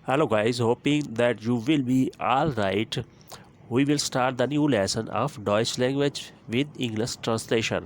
Hello guys, hoping that you will be all right. We will start the new lesson of Deutsch language with English translation.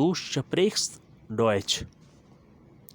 du sprichst Deutsch।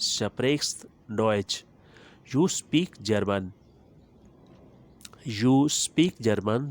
sprichst Deutsch। You speak German। You speak German।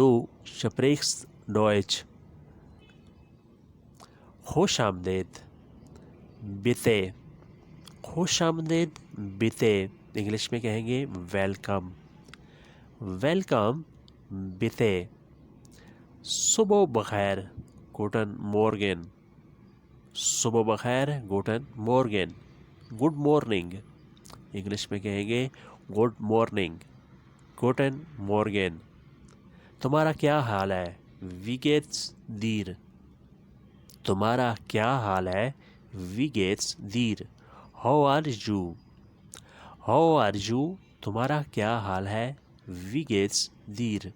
du sprichst Deutsch। خوش آمدید بیتے، خوش آمدید بیتے English میں کہیں گے welcome, welcome بیتے۔ صبح بخیر gotten Morgan, صبح بخیر gotten Morgan, good morning English میں کہیں گے گڈ مارننگ، گوٹن مورگن۔ تمہارا کیا حال ہے، وی گیٹس دیر، تمہارا کیا حال ہے، we gets there. How are you, how are you تمہارا کیا حال ہے، we gets there,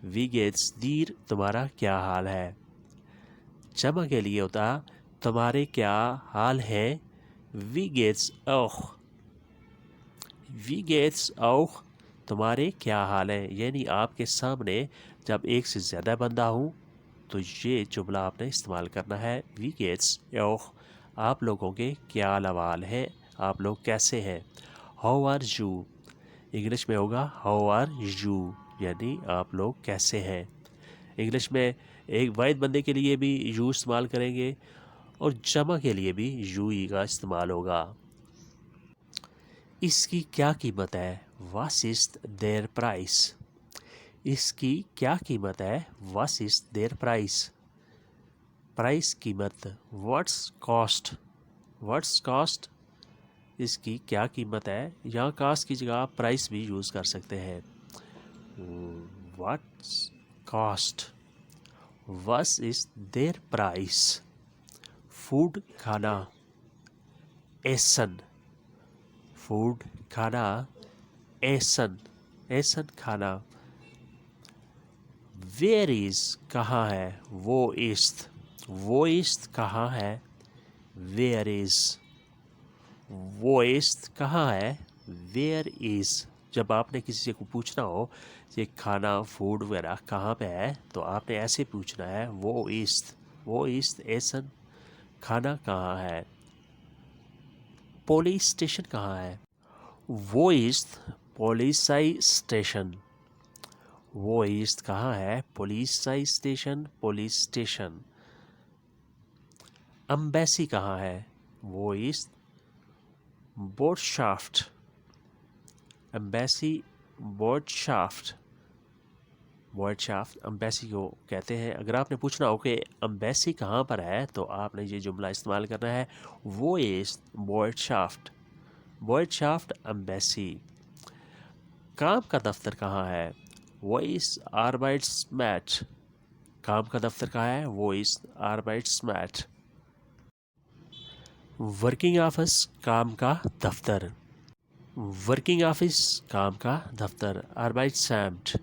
we gets دیر تمہارا کیا حال ہے۔ جمع کے لیے ہوتا تمہارے کیا حال ہے، وی گیٹس اوخ، وی گیٹس اوخ تمہارے کیا حال ہے۔ یعنی آپ کے سامنے جب ایک سے زیادہ بندہ ہوں تو یہ جملہ آپ نے استعمال کرنا ہے، وی گیٹس اوخ آپ لوگوں کے کیا احوال ہے، آپ لوگ کیسے ہیں۔ ہاؤ آر یو انگلش میں ہوگا ہاؤ آر یو، یعنی آپ لوگ کیسے ہیں۔ انگلش میں ایک واحد بندے کے لیے بھی یو استعمال کریں گے اور جمع کے لیے بھی یو ہی کا استعمال ہوگا۔ اس کی کیا قیمت ہے، واس از دیر پرائس، اس کی کیا قیمت ہے، واس از دیر پرائس، پرائس قیمت، واٹس کاسٹ، واٹس کاسٹ اس کی کیا قیمت ہے۔ یہاں کاسٹ کی جگہ آپ پرائس بھی یوز کر سکتے ہیں۔ واٹس کاسٹ، واس از دیر پرائس۔ فوڈ کھانا، ایسن، فوڈ کھانا، ایسن، ایسن کھانا۔ ویئر از کہاں ہے، وہ است، وہ است کہاں ہے، ویئر از، وہ است کہاں ہے، ویئر از۔ جب آپ نے کسی سے کو پوچھنا ہو یہ کھانا فوڈ وغیرہ کہاں پہ ہے تو آپ نے ایسے پوچھنا ہے، وہ است، وہ است ایسن کھانا کہاں ہے۔ پولیس اسٹیشن کہاں ہے، وہ است پولیسائی اسٹیشن، وہ است کہاں ہے، پولیسائی اسٹیشن، پولیس اسٹیشن۔ امبیسی کہاں ہے، وہ است بوٹشافٹ، امبیسی بوٹشافٹ، بوٹشافٹ امبیسی کو کہتے ہیں۔ اگر آپ نے پوچھنا ہو کہ امبیسی کہاں پر ہے تو آپ نے یہ جملہ استعمال کرنا ہے، وہ است بوٹشافٹ، بوٹشافٹ امبیسی۔ کام کا دفتر کہاں ہے، وہ است آربائٹس میٹ، کام کا دفتر کہاں ہے، وہ است آربائٹس میٹ۔ ورکنگ آفس کام کا دفتر، ورکنگ آفس کام کا دفتر۔ آربائٹسامٹ،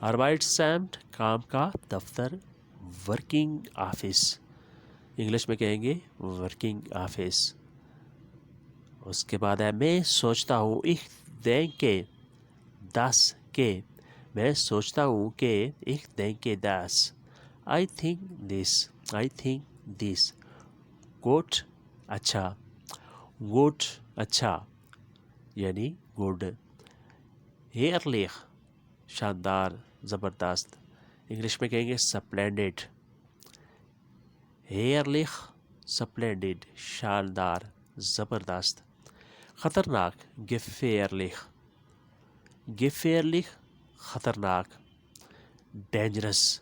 آربائٹسامٹ کام کا دفتر، ورکنگ آفس انگلش میں کہیں گے ورکنگ آفس۔ اس کے بعد ہے میں سوچتا ہوں ich denke das کہ، میں سوچتا ہوں کہ ich denke das، I think this، I think this۔ Good اچھا، گڈ اچھا یعنی گڈ۔ ہیئرلیخ شاندار، زبردست انگلش میں کہیں گے سپلینڈڈ، ہیئرلیخ سپلینڈڈ شاندار، زبردست۔ خطرناک گیفیئرلیخ، گیفیئرلیخ خطرناک۔ ڈینجرس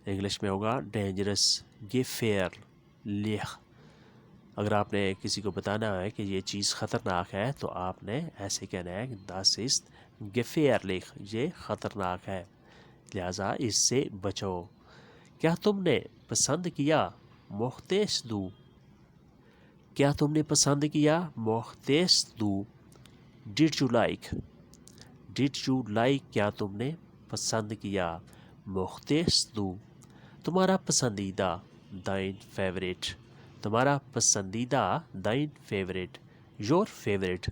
انگلش میں ہوگا ڈینجرس، گیفیئرلیخ۔ اگر آپ نے کسی کو بتانا ہے کہ یہ چیز خطرناک ہے تو آپ نے ایسے کہنا ہے das ist gefährlich، یہ خطرناک ہے لہٰذا اس سے بچو۔ کیا تم نے پسند کیا، محتیس دو، کیا تم نے پسند کیا، محتیس دو۔ Did you like, did you like کیا تم نے پسند کیا مختص دو تمہارا پسندیدہ dein favorite تمہارا پسندیدہ dein favorite your favorite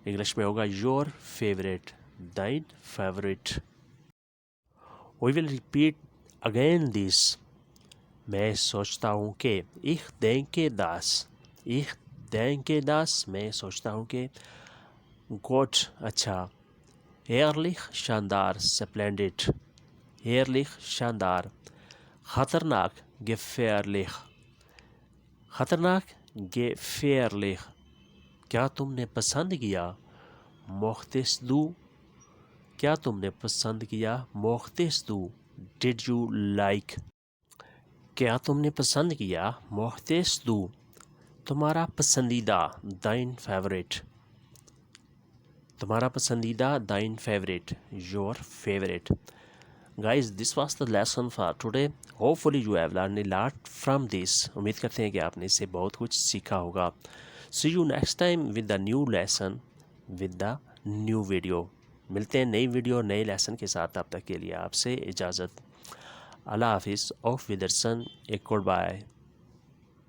English میں ہوگا your favorite dein favorite we will repeat again this میں سوچتا ہوں کہ ich denke das میں سوچتا ہوں کہ gut اچھا herrlich شاندار splendid herrlich شاندار خطرناک gefährlich خطرناک gefährlich کیا تم نے پسند کیا مختص دو کیا تم نے پسند کیا مختص دو did you like کیا تم نے پسند کیا مختص دو تمہارا پسندیدہ dein favorite تمہارا پسندیدہ dein favorite your favorite guys this was the lesson for today hopefully you have learned a lot from this امید کرتے ہیں کہ آپ نے اس سے بہت کچھ سیکھا ہوگا see you next time with the new lesson with the new video ملتے ہیں نئی ویڈیو نئے لیسن کے ساتھ تب تک کے لیے آپ سے اجازت اللہ حافظ auf Wiedersehen گڈ بائے